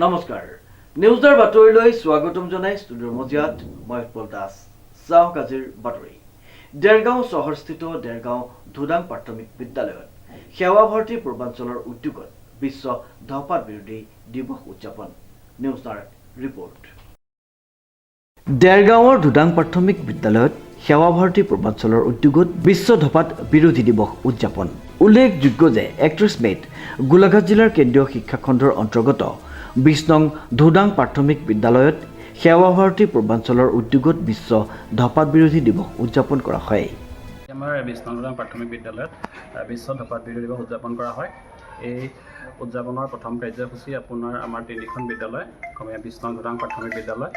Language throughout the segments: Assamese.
নমস্কাৰ নিউজৰ বাতৰিলৈ স্বাগতম জনাই ষ্টুডিঅ'ৰ মজিয়াত মই উৎপল দাস চাওক আজিৰ বাতৰি দেৰগাঁও চহৰস্থিত দেৰগাঁও ধুদাং প্ৰাথমিক বিদ্যালয়ত সেৱা ভাৰতী পূৰ্বাঞ্চলৰ উদ্যোগত বিশ্ব ধঁপাত বিৰোধী দিৱস উদযাপন নিউজ নাৰ ৰিপৰ্ট দেৰগাঁৱৰ ধুদাং প্ৰাথমিক বিদ্যালয়ত সেৱা ভাৰতী পূৰ্বাঞ্চলৰ উদ্যোগত বিশ্ব ধঁপাত বিৰোধী দিৱস উদযাপন উল্লেখযোগ্য যে 31 মেত গোলাঘাট জিলাৰ কেন্দ্ৰীয় শিক্ষা খণ্ডৰ অন্তৰ্গত 20 নং ধুদাং প্ৰাথমিক বিদ্যালয়ত সেৱা ভাৰতী পূৰ্বাঞ্চলৰ উদ্যোগত বিশ্ব ধঁপাত বিৰোধী দিৱস উদযাপন কৰা হয়। আমাৰ 20 নং ধুদাং প্ৰাথমিক বিদ্যালয়ত বিশ্ব ধঁপাত বিৰোধী দিৱস উদযাপন কৰা হয়। এই উদযাপনৰ প্ৰথম কাৰ্যসূচী আপোনাৰ আমাৰ তিনিখন বিদ্যালয় ক্ৰমে 20 নং ধুদাং প্ৰাথমিক বিদ্যালয়,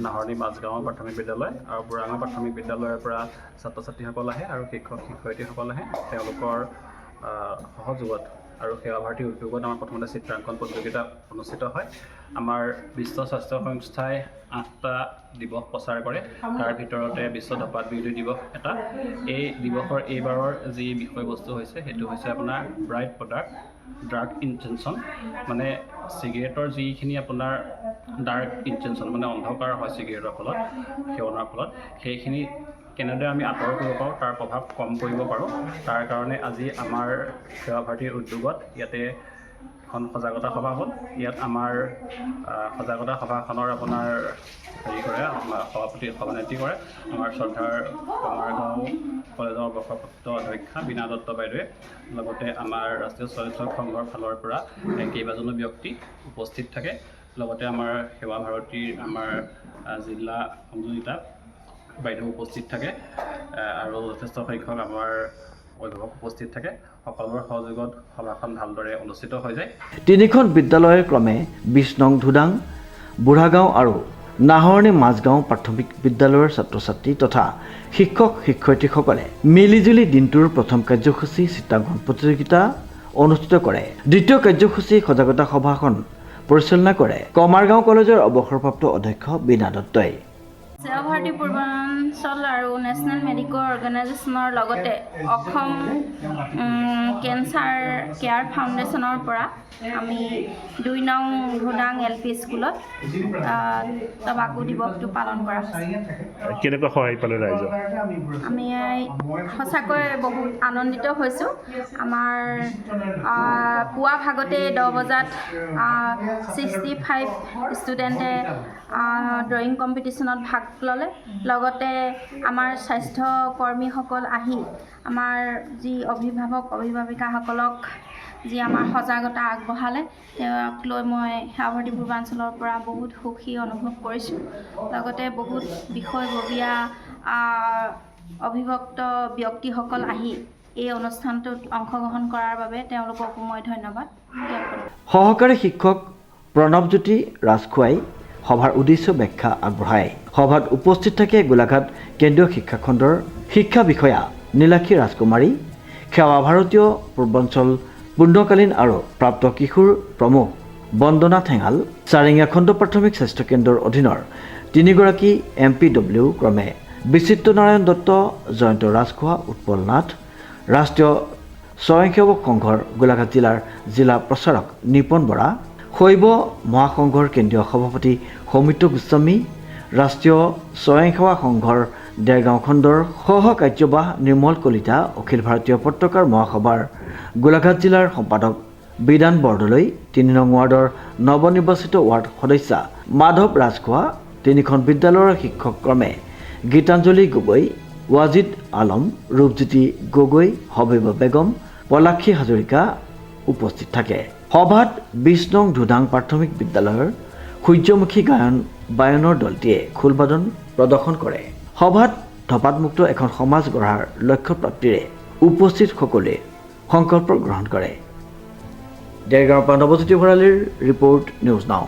নাহৰণি মাজগাঁও প্ৰাথমিক বিদ্যালয় আৰু বুঢ়াগাঁও প্ৰাথমিক বিদ্যালয়ৰ পৰা ছাত্ৰ ছাত্ৰীসকল আহে আৰু শিক্ষক শিক্ষয়িত্ৰীসকল আহে। তেওঁলোকৰ সহযোগত আৰু সেৱা ভাৰতী উদ্যোগত আমাৰ প্ৰথমতে চিত্ৰাংকন প্ৰতিযোগিতা অনুষ্ঠিত হয়। আমাৰ বিশ্ব স্বাস্থ্য সংস্থাই 8টা দিৱস প্ৰচাৰ কৰে, তাৰ ভিতৰতে বিশ্ব ধঁপাত বিৰোধী দিৱস এটা। এই দিৱসৰ এইবাৰৰ যি বিষয়বস্তু হৈছে সেইটো হৈছে আপোনাৰ ব্ৰাইট প্ৰডাক্ট ডাৰ্ক ইনটেনশ্যন, মানে চিগাৰেটৰ যিখিনি আপোনাৰ ডাৰ্ক ইনটেনশ্যন মানে অন্ধকাৰ হয় চিগাৰেটৰ ফলত সেৱনৰ ফলত, সেইখিনি কেনেদৰে আমি আঁতৰ কৰিব পাৰোঁ, তাৰ প্ৰভাৱ কম কৰিব পাৰোঁ, তাৰ কাৰণে আজি আমাৰ সেৱা ভাৰতীৰ উদ্যোগত ইয়াতে এখন সজাগতা সভা হ'ল। ইয়াত আমাৰ সজাগতা সভাখনৰ আপোনাৰ সভানেত্ৰী কৰে আমাৰ শ্ৰদ্ধাৰ কমাৰগাঁও কলেজৰ অৱসৰপ্ৰাপ্ত অধ্যক্ষা বীণা দত্ত বাইদেৱে, লগতে আমাৰ ৰাষ্ট্ৰীয় স্বয়ংসেৱক সংঘৰ ফালৰ পৰা কেইবাজনো ব্যক্তি উপস্থিত থাকে। লগতে আমাৰ সেৱা ভাৰতীৰ আমাৰ জিলা সংযোজিতা বাইদেউ উপস্থিত থাকে আৰু যথেষ্ট সংখ্যক আমাৰ অভিভাৱক উপস্থিত থাকে। সকলোৰে সহযোগত সভাখন ভালদৰে অনুষ্ঠিত হৈ যায়। তিনিখন বিদ্যালয়ৰ ক্ৰমে 20 নং ধুদাং, বুঢ়াগাঁও আৰু নাহৰণি মাজগাঁও প্ৰাথমিক বিদ্যালয়ৰ ছাত্ৰ ছাত্ৰী তথা শিক্ষক শিক্ষয়িত্ৰীসকলে মিলিজুলি দিনটোৰ প্ৰথম কাৰ্যসূচী চিত্ৰাংকন প্ৰতিযোগিতা অনুষ্ঠিত কৰে। দ্বিতীয় কাৰ্যসূচী সজাগতা সভাখন পৰিচালনা কৰে কমাৰগাঁও কলেজৰ অৱসৰপ্ৰাপ্ত অধ্যক্ষ বীণা দত্তই। সেৱা ভাৰতী পূৰ্বাঞ্চল আৰু নেশ্যনেল মেডিকেল অৰ্গেনাইজেশ্যনৰ লগতে অসম কেঞ্চাৰ কেয়াৰ ফাউণ্ডেশ্যনৰ পৰা আমি 2 নং ধুদাং LP স্কুলত টবাকু দিৱসটো পালন কৰা হৈছে। কেনেকুৱা সহায় পালে ৰাইজক? আমি সঁচাকৈ বহুত আনন্দিত হৈছোঁ। আমাৰ পুৱা ভাগতে 10 বজাত 65 ষ্টুডেণ্টে ড্ৰয়িং কম্পিটিশ্যনত ভাগ ল'লে। লগতে আমাৰ স্বাস্থ্য কৰ্মীসকল আহি আমাৰ যি অভিভাৱক অভিভাৱিকাসকলক যি আমাৰ সজাগতা আগবঢ়ালে, তেওঁক লৈ মই সেৱা ভাৰতী পূৰ্বাঞ্চলৰ পৰা বহুত সুখী অনুভৱ কৰিছোঁ। লগতে বহুত বিষয়ববীয়া অভিভক্ত ব্যক্তিসকল আহি এই অনুষ্ঠানটোত অংশগ্ৰহণ কৰাৰ বাবে তেওঁলোককো মই ধন্যবাদ জ্ঞাপন কৰিছোঁ। সহকাৰী শিক্ষক প্ৰণৱজ্যোতি ৰাজখোৱাই সভাৰ উদ্দেশ্য ব্যাখ্যা আগবঢ়ায়। সভাত উপস্থিত থাকে গোলাঘাট কেন্দ্ৰীয় শিক্ষা খণ্ডৰ শিক্ষা বিষয়া নীলাক্ষী ৰাজকুমাৰী, সেৱা ভাৰতীয় পূৰ্বাঞ্চল পূৰ্ণকালীন আৰু প্ৰাপ্ত কিশোৰ প্ৰমুখ বন্দনা ঠেঙাল, চাৰিঙীয়া খণ্ড প্ৰাথমিক স্বাস্থ্য কেন্দ্ৰৰ অধীনৰ 3গৰাকী MPW ক্ৰমে বিচিত্ৰ নাৰায়ণ দত্ত, জয়ন্ত ৰাজখোৱা, উৎপল নাথ, ৰাষ্ট্ৰীয় স্বয়ংসেৱক সংঘৰ গোলাঘাট জিলাৰ জিলা প্ৰচাৰক নিপন বৰা, শৈৱ মহাসংঘৰ কেন্দ্ৰীয় সভাপতি সৌমিত্ৰ গোস্বামী, ৰাষ্ট্ৰীয় স্বয়ংসেৱা সংঘৰ দেৰগাঁও খণ্ডৰ সহ কাৰ্যবাহ নিৰ্মল কলিতা, অখিল ভাৰতীয় পত্ৰকাৰ মহাসভাৰ গোলাঘাট জিলাৰ সম্পাদক বিধান বৰদলৈ, 3 নং ৱাৰ্ডৰ নৱনিৰ্বাচিত ৱাৰ্ড সদস্যা মাধৱ ৰাজখোৱা, 3খন বিদ্যালয়ৰ শিক্ষক ক্ৰমে গীতাঞ্জলি গগৈ, ৱাজিদ আলম, ৰূপজ্যোতি গগৈ, হবিবা বেগম, পলাক্ষী হাজৰিকা উপস্থিত থাকে। সভাত 20 নং ধুদাং প্ৰাথমিক বিদ্যালয়ৰ সূৰ্যমুখী বায়নৰ দলটিয়ে খোলবাদন প্ৰদৰ্শন কৰে। সভাত ধঁপাতমুক্ত এখন সমাজ গঢ়াৰ লক্ষ্য প্ৰাপ্তিৰে উপস্থিত সকলোৱে সংকল্প গ্ৰহণ কৰে। দেৰগাঁৱৰ পৰা নৱজ্যোতি ভৰালীৰ ৰিপৰ্ট, নিউজ নাও।